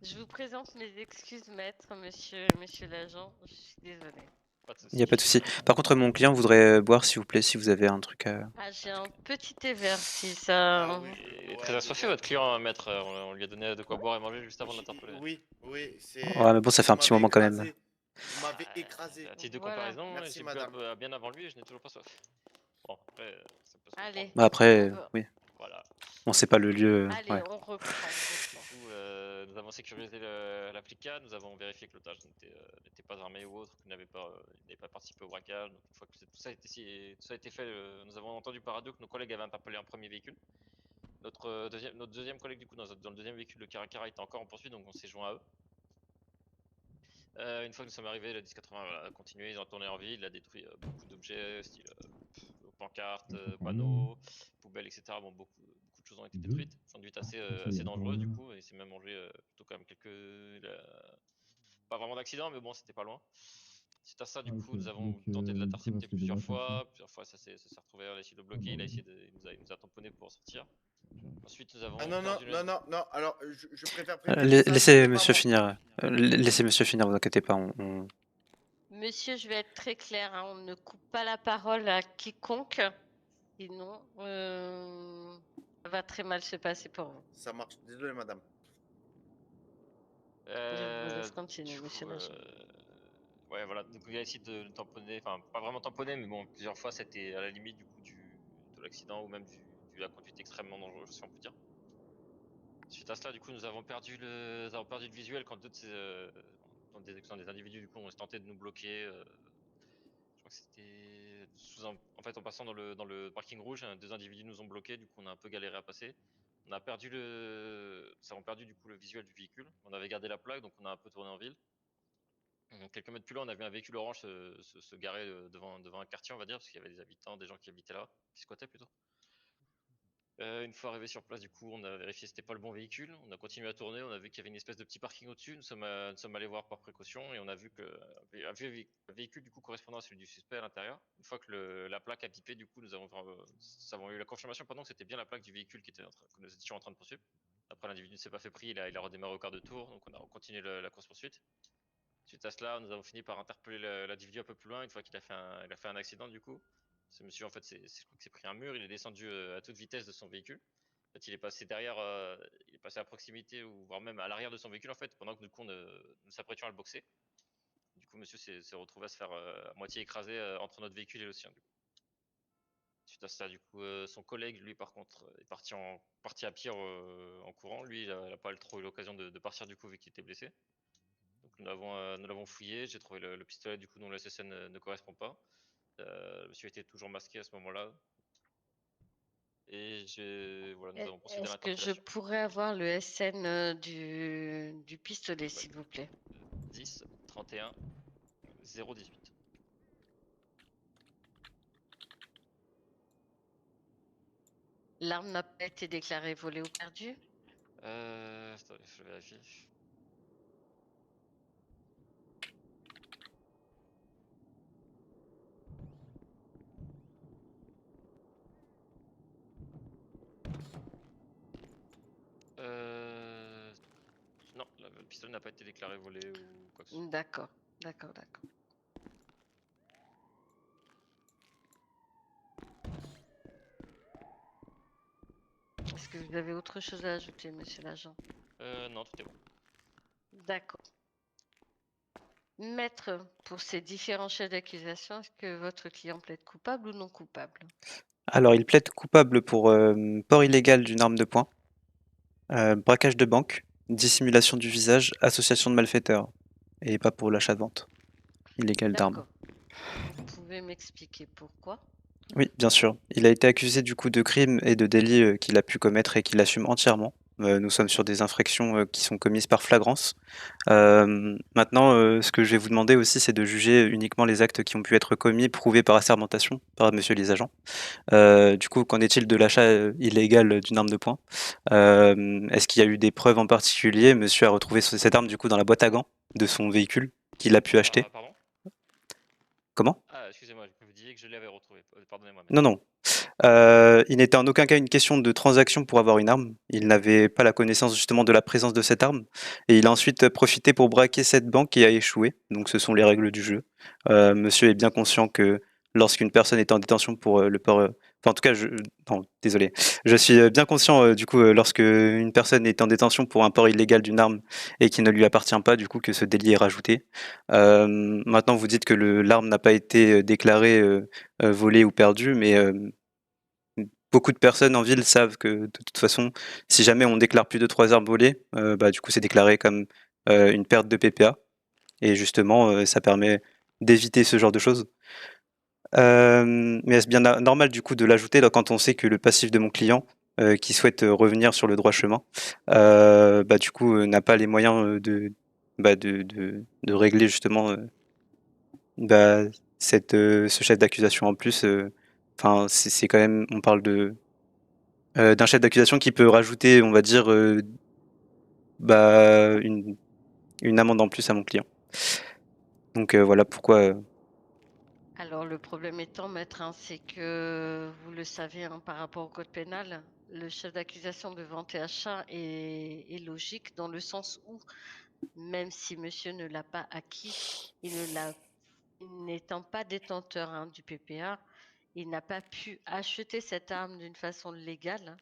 Je vous présente mes excuses, maître, monsieur l'agent. Je suis désolée. Pas de Il n'y a souci. pas de souci. Par contre, mon client voudrait boire, s'il vous plaît, si vous avez un truc à... Ah, j'ai un petit thé vert, si Ah ça... oui, il est Ouais, très assoiffé déjà. votre client, hein, maître. On lui a donné de quoi boire et manger juste avant de l'interpeller. Oui, oui, Ouais, c'est. mais bon, ça fait Vous un petit m'avez moment quand même. écrasé. Vous m'avez écrasé. À titre de Voilà. comparaison, Merci, j'ai bu un madame. peu bien avant lui et je n'ai toujours pas soif. Bon, après, ça peut se comprendre. Allez, Bah on après, va... oui. Voilà. On sait pas le lieu. Allez, Ouais. on reprend, on Du reprend. coup, nous avons sécurisé l'applica, nous avons vérifié que l'otage n'était pas armé ou autre, qu'il n'avait pas participé au braquage. Donc, une fois que tout ça a été fait, nous avons entendu par radio que nos collègues avaient interpellé un premier véhicule. Notre deuxième collègue, du coup, dans le deuxième véhicule, le Caracara, était encore en poursuite, donc on s'est joint à eux. Une fois que nous sommes arrivés, la 1080 a continué, ils ont tourné en ville, il a détruit beaucoup d'objets, style pancartes, panneaux, poubelles, etc. Bon, beaucoup de choses ont été détruites. Conduite assez dangereuse du coup, et il s'est même mangé plutôt quand même pas vraiment d'accident, mais bon, c'était pas loin. Suite à ça, du coup, nous avons tenté de l'intercepter plusieurs fois. Plusieurs fois, ça s'est retrouvé à essayer de le bloquer. Il nous a tamponné pour sortir. Ensuite, nous Ah avons non, non, perdu non, non, non. Alors, je préfère prévenir, ça Laissez c'était pas monsieur moi. finir. Laissez monsieur finir, vous inquiétez pas. Monsieur, je vais être très clair, hein, on ne coupe pas la parole à quiconque, sinon ça va très mal se passer pour vous. Ça marche. Désolé, madame. Je vous laisse Du continuer, coup, monsieur l'agent. ouais, voilà. Donc, il a essayé de tamponner, enfin, pas vraiment tamponner, mais bon, plusieurs fois, c'était à la limite du coup de l'accident ou même de la conduite extrêmement dangereuse, si on peut dire. Suite à cela, du coup, nous avons perdu le visuel quand quand des individus, du coup, ont tenté de nous bloquer. Je crois que c'était en fait, en passant dans le parking rouge, deux individus nous ont bloqués, du coup, on a un peu galéré à passer. Nous avons perdu du coup le visuel du véhicule. On avait gardé la plaque, donc on a un peu tourné en ville. Quelques mètres plus loin, on avait un véhicule orange se garer devant un quartier, on va dire, parce qu'il y avait des habitants, des gens qui habitaient là, qui squattaient plutôt. Une fois arrivé sur place, du coup, on a vérifié que c'était pas le bon véhicule. On a continué à tourner, on a vu qu'il y avait une espèce de petit parking au-dessus. Nous sommes allés voir par précaution et on a vu un véhicule du coup correspondant à celui du suspect à l'intérieur. Une fois que la plaque a bipé, du coup, nous avons eu la confirmation pendant que c'était bien la plaque du véhicule que nous étions en train de poursuivre. Après, l'individu ne s'est pas fait pris, il a redémarré au quart de tour, donc on a continué la course poursuite. Suite à cela, nous avons fini par interpeller l'individu un peu plus loin une fois qu'il a fait un accident du coup. Ce monsieur en fait, je crois qu'il s'est pris un mur, il est descendu à toute vitesse de son véhicule. En fait, il est passé derrière, il est passé à proximité ou voire même à l'arrière de son véhicule en fait, pendant que nous s'apprêtions à le boxer. Du coup, monsieur s'est retrouvé à se faire à moitié écraser entre notre véhicule et le sien. Du coup. Suite à ça, du coup, son collègue, lui, par contre, est parti à pied en courant. Lui, il n'a pas trop eu l'occasion de partir du coup vu qu'il était blessé. Donc nous l'avons fouillé, j'ai trouvé le pistolet du coup dont le SSN ne correspond pas. Le monsieur était toujours masqué à ce moment-là. Et voilà, nous avons procédé à Est-ce que je l'interpellation. pourrais avoir le SN du pistolet, Ouais. s'il vous plaît? 10 31 018. L'arme n'a pas été déclarée volée ou perdue? Attendez, je vérifie. Non, le pistolet n'a pas été déclaré volé ou quoi que ce soit. D'accord, d'accord, d'accord. Est-ce que vous avez autre chose à ajouter, monsieur l'agent? Non, tout est bon. D'accord. Maître, pour ces différents chefs d'accusation, est-ce que votre client plaide coupable ou non coupable? Alors, il plaide coupable pour port illégal d'une arme de poing, braquage de banque, dissimulation du visage, association de malfaiteurs, et pas pour l'achat de vente illégal d'armes. D'accord. Vous pouvez m'expliquer pourquoi? Oui, bien sûr. Il a été accusé du coup de crimes et de délits qu'il a pu commettre et qu'il assume entièrement. Nous sommes sur des infractions qui sont commises par flagrance. Maintenant, ce que je vais vous demander aussi, c'est de juger uniquement les actes qui ont pu être commis, prouvés par assermentation par monsieur les agents. Du coup, qu'en est-il de l'achat illégal d'une arme de poing? Est-ce qu'il y a eu des preuves en particulier? Monsieur a retrouvé cette arme du coup dans la boîte à gants de son véhicule qu'il a pu acheter. Pardon? Comment? Ah, excusez-moi, vous disiez que je l'avais retrouvé. Pardonnez-moi, Non, maître. non. Il n'était en aucun cas une question de transaction pour avoir une arme. Il n'avait pas la connaissance justement de la présence de cette arme. Et il a ensuite profité pour braquer cette banque qui a échoué. Donc ce sont les règles du jeu. Monsieur est bien conscient que lorsqu'une personne est en détention pour le port... Enfin, en tout cas, non, désolé. Je suis bien conscient du coup lorsque une personne est en détention pour un port illégal d'une arme et qui ne lui appartient pas, du coup que ce délit est rajouté. Maintenant, vous dites que l'arme n'a pas été déclarée volée ou perdue, mais beaucoup de personnes en ville savent que de toute façon, si jamais on déclare plus de 3 armes volées, bah, du coup, c'est déclaré comme une perte de PPA. Et justement, ça permet d'éviter ce genre de choses. Mais est-ce bien normal du coup de l'ajouter là, quand on sait que le passif de mon client, qui souhaite revenir sur le droit chemin, bah, du coup, n'a pas les moyens de régler justement bah, ce chef d'accusation en plus. Enfin, c'est quand même, on parle d'un chef d'accusation qui peut rajouter, on va dire, bah, une amende en plus à mon client. Donc voilà pourquoi. Alors le problème étant, maître, hein, c'est que vous le savez, hein, par rapport au code pénal, le chef d'accusation de vente et achat est logique dans le sens où, même si monsieur ne l'a pas acquis, n'étant pas détenteur, hein, du PPA, il n'a pas pu acheter cette arme d'une façon légale.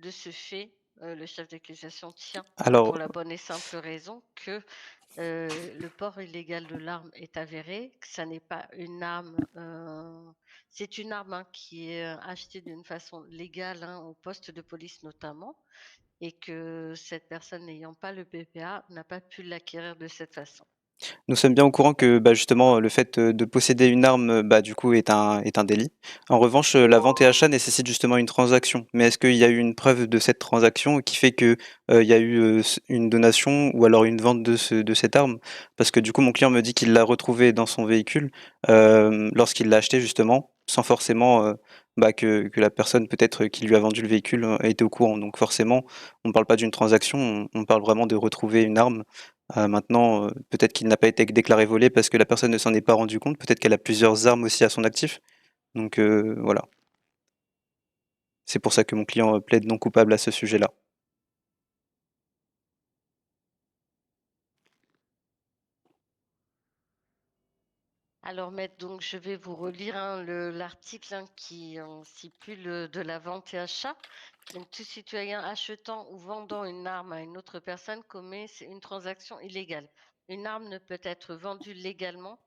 De ce fait, le chef d'accusation tient Alors, pour la bonne et simple raison que le port illégal de l'arme est avéré, que ça n'est pas une arme, c'est une arme, hein, qui est achetée d'une façon légale, hein, au poste de police notamment, et que cette personne n'ayant pas le PPA n'a pas pu l'acquérir de cette façon. nous sommes bien au courant que bah, justement le fait de posséder une arme bah, du coup est un délit. En revanche, la vente et achat nécessite justement une transaction. Mais est-ce qu'il y a eu une preuve de cette transaction qui fait que il y a eu une donation ou alors une vente de cette arme? Parce que du coup mon client me dit qu'il l'a retrouvée dans son véhicule lorsqu'il l'a acheté justement, sans forcément bah, que la personne peut-être qui lui a vendu le véhicule était au courant. Donc forcément, on ne parle pas d'une transaction, on parle vraiment de retrouver une arme. Maintenant, peut-être qu'il n'a pas été déclaré volé parce que la personne ne s'en est pas rendu compte. Peut-être qu'elle a plusieurs armes aussi à son actif. Donc voilà. C'est pour ça que mon client plaide non coupable à ce sujet-là. Alors maître, donc je vais vous relire, hein, l'article, hein, qui stipule de la vente et achat. Donc tout citoyen achetant ou vendant une arme à une autre personne commet une transaction illégale. Une arme ne peut être vendue légalement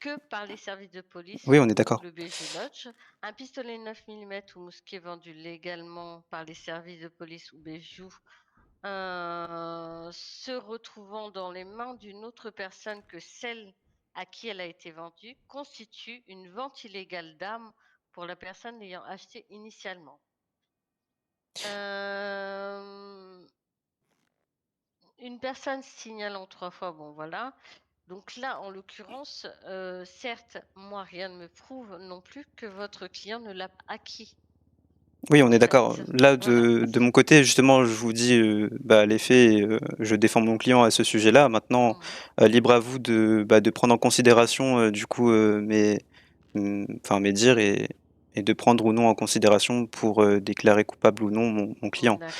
que par les services de police Oui, on est ou d'accord. le BJ Lodge. Un pistolet 9 mm ou mousquet vendu légalement par les services de police ou BJU se retrouvant dans les mains d'une autre personne que celle à qui elle a été vendue constitue une vente illégale d'armes pour la personne l'ayant acheté initialement. Une personne signalant 3 fois, bon voilà. Donc là, en l'occurrence, certes, moi, rien ne me prouve non plus que votre client ne l'a acquis. Oui, on En est d'accord. fait, Là, voilà. de mon côté, justement, je vous dis bah, les faits, et, je défends mon client à ce sujet-là. Maintenant, libre à vous de prendre en considération du coup mes dires et de prendre ou non en considération pour déclarer coupable ou non mon client. D'accord.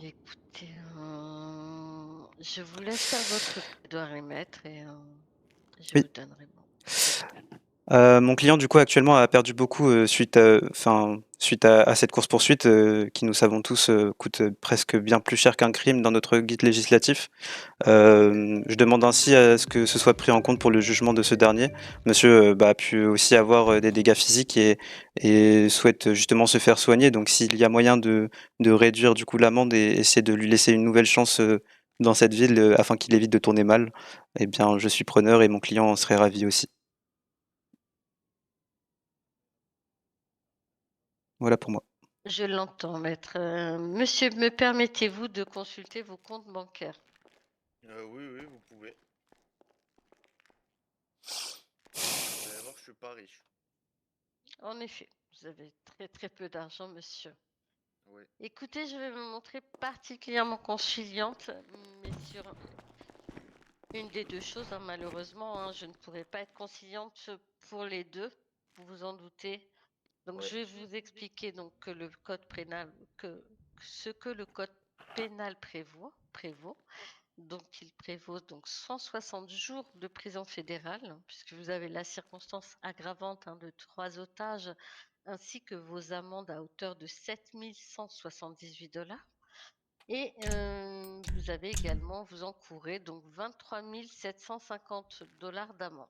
Écoutez, je vous laisse faire votre plaidoirie, maître, et je Oui. vous donnerai mon verdict. Mon client, du coup, actuellement, a perdu beaucoup suite à cette course-poursuite qui, nous savons tous, coûte presque bien plus cher qu'un crime dans notre guide législatif. Je demande ainsi à ce que ce soit pris en compte pour le jugement de ce dernier. Monsieur bah, a pu aussi avoir des dégâts physiques et souhaite justement se faire soigner. Donc, s'il y a moyen de réduire du coup l'amende et essayer de lui laisser une nouvelle chance dans cette ville afin qu'il évite de tourner mal, eh bien, je suis preneur et mon client en serait ravi aussi. Voilà pour moi. Je l'entends, maître. Monsieur, me permettez-vous de consulter vos comptes bancaires? Oui, oui, vous pouvez. Vous allez voir, je suis pas riche. En effet, vous avez très très peu d'argent, monsieur. Oui. Écoutez, je vais me montrer particulièrement conciliante, mais sur une des deux choses, hein, malheureusement, hein, je ne pourrai pas être conciliante pour les deux. vous vous en doutez. Donc, Ouais. je vais vous expliquer donc que le code pénal, ce que le code pénal prévaut. Donc, il prévaut donc 160 jours de prison fédérale, puisque vous avez la circonstance aggravante de 3 otages, ainsi que vos amendes à hauteur de 7 178 $. Et vous avez également, vous encourez donc 23 750 $ d'amende.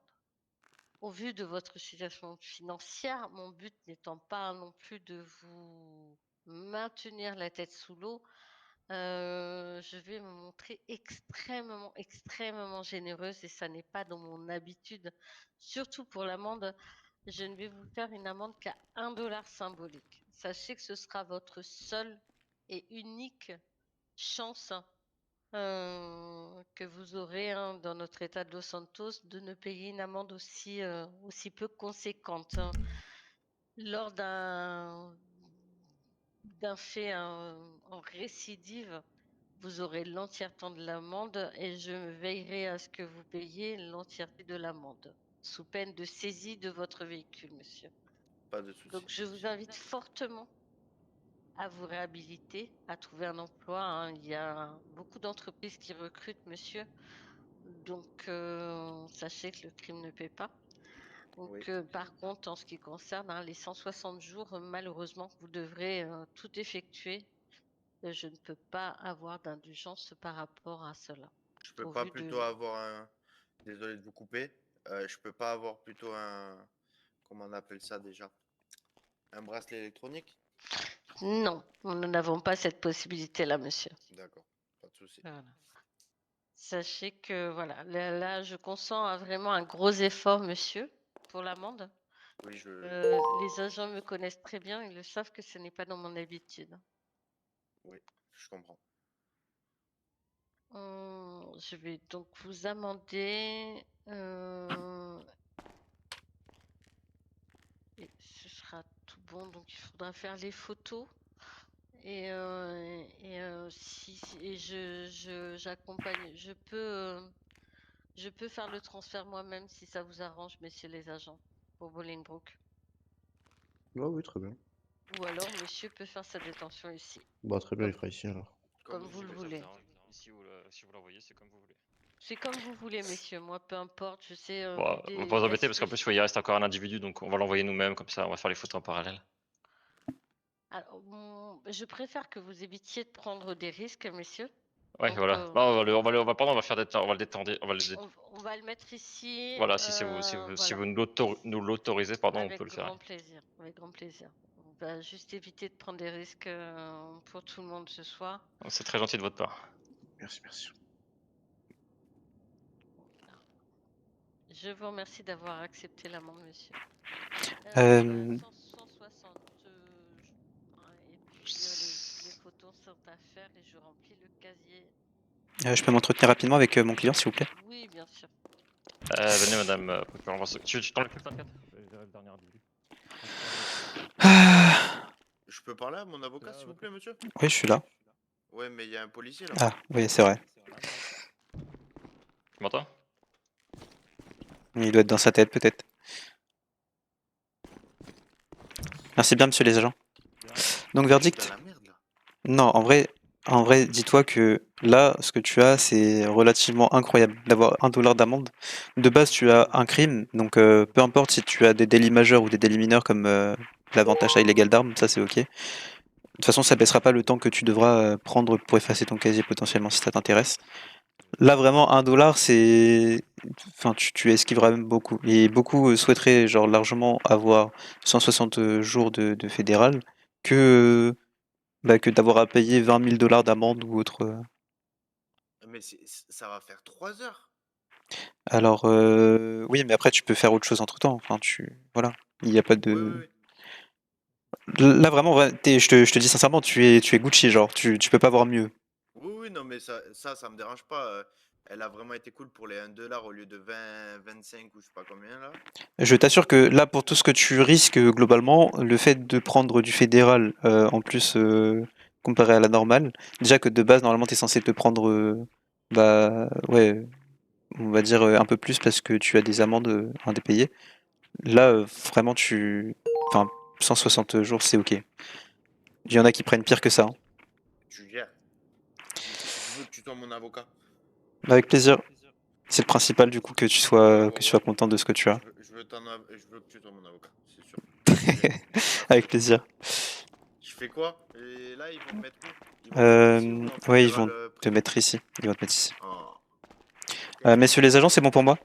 Au vu de votre situation financière, mon but n'étant pas non plus de vous maintenir la tête sous l'eau, je vais me montrer extrêmement généreuse et ça n'est pas dans mon habitude. Surtout pour l'amende, je ne vais vous faire une amende qu'à 1 $ symbolique. Sachez que ce sera votre seule et unique chance que vous aurez dans notre état de Los Santos de ne payer une amende aussi peu conséquente. Lors d'un fait en récidive, vous aurez l'entièreté de l'amende et je veillerai à ce que vous payiez l'entièreté de l'amende, sous peine de saisie de votre véhicule, monsieur. Pas de souci. Donc, je vous invite fortement à vous réhabiliter, à trouver un emploi. Il y a beaucoup d'entreprises qui recrutent, monsieur. Donc, sachez que le crime ne paie pas. Donc, Oui. par contre, en ce qui concerne les 160 jours, malheureusement, vous devrez tout effectuer. Je ne peux pas avoir d'indulgence par rapport à cela. Je peux Au pas vu plutôt de... avoir un. Désolé de vous couper. Je peux pas avoir plutôt un. Comment on appelle ça déjà? Un bracelet électronique? Non, nous n'avons pas cette possibilité-là, monsieur. D'accord, pas de souci. Voilà. Sachez que, voilà, là, je consens vraiment un gros effort, monsieur, pour l'amende. Oui, Les agents me connaissent très bien, ils le savent que ce n'est pas dans mon habitude. oui, je comprends. Je vais donc vous amender. Et ce sera tout bon, donc il faudra faire les photos. Et j'accompagne, je peux faire le transfert moi-même si ça vous arrange, messieurs les agents, pour Bolingbroke. Ouais, oui, très bien. Ou alors, monsieur peut faire sa détention ici, Bah, très bien, il fera ici alors. comme vous le voulez. Si vous l'envoyez, c'est comme vous voulez. C'est comme vous voulez, messieurs. Moi, peu importe. Je sais. Bon, on va pas vous embêter parce qu'en plus, il reste encore un individu, donc on va l'envoyer nous-mêmes, comme ça, on va faire les photos en parallèle. Alors, je préfère que vous évitiez de prendre des risques, messieurs. Ouais, Donc, voilà. Là, on va faire on va le détendre, on va le mettre ici. Voilà, si vous nous l'autorisez, pardon, on peut le faire. Avec grand plaisir. On va juste éviter de prendre des risques pour tout le monde ce soir. C'est très gentil de votre part. Merci, merci. Je vous remercie d'avoir accepté l'amende, monsieur. 160. Et puis les photos sont à faire et je remplis le casier. Je peux m'entretenir rapidement avec mon client, s'il vous plaît? Oui, bien sûr. Venez, madame, tu t'enlèves plus le 24? Le dernier individu. Je peux parler à mon avocat, s'il vous plaît, monsieur? Oui, je suis là. Ouais, mais il y a un policier là. Ah, oui, c'est vrai. Tu m'entends? Il doit être dans sa tête, peut-être. Merci bien, monsieur les agents. Donc, Dans verdict? la merde là. Non, en vrai, dis-toi que là, ce que tu as, c'est relativement incroyable d'avoir 1 $ d'amende. De base, tu as un crime, donc peu importe si tu as des délits majeurs ou des délits mineurs comme la vente achat illégal d'armes, ça c'est ok. De toute façon, ça baissera pas le temps que tu devras prendre pour effacer ton casier potentiellement si ça t'intéresse. Là, vraiment, 1 $, c'est. Enfin, tu esquiveras même beaucoup. Et beaucoup souhaiteraient, genre, largement avoir 160 jours de fédéral que, que d'avoir à payer 20 000 $ d'amende ou autre. Mais ça va faire 3 heures. Alors, oui, mais après, tu peux faire autre chose entre temps. Enfin, voilà. Il n'y a pas Oui, de. oui, oui. Là, vraiment, je te dis sincèrement, tu es Gucci, genre, tu peux pas avoir mieux. Oui, oui, non, mais ça me dérange pas. Elle a vraiment été cool pour les 1 $ au lieu de 20, 25 ou je sais pas combien là. Je t'assure que là, pour tout ce que tu risques globalement, le fait de prendre du fédéral en plus comparé à la normale, déjà que de base, normalement, tu es censé te prendre, ouais, on va dire un peu plus parce que tu as des amendes indépayées. Là, vraiment, Enfin, 160 jours, c'est ok. Il y en a qui prennent pire que ça, hein. Tu gères. Je veux que tu sois mon avocat. Avec plaisir. C'est le principal, du coup, que tu sois Ouais. content de ce que tu as. Je veux que tu sois mon avocat, c'est sûr. Merci. Avec plaisir. Je fais quoi? Et là, ils vont me mettre où? Ils vont me mettre ici ou en Ouais, ils fédéral vont te privé? mettre ici. Ils vont te mettre ici. Ah. Ok. Messieurs les agents, c'est bon pour moi?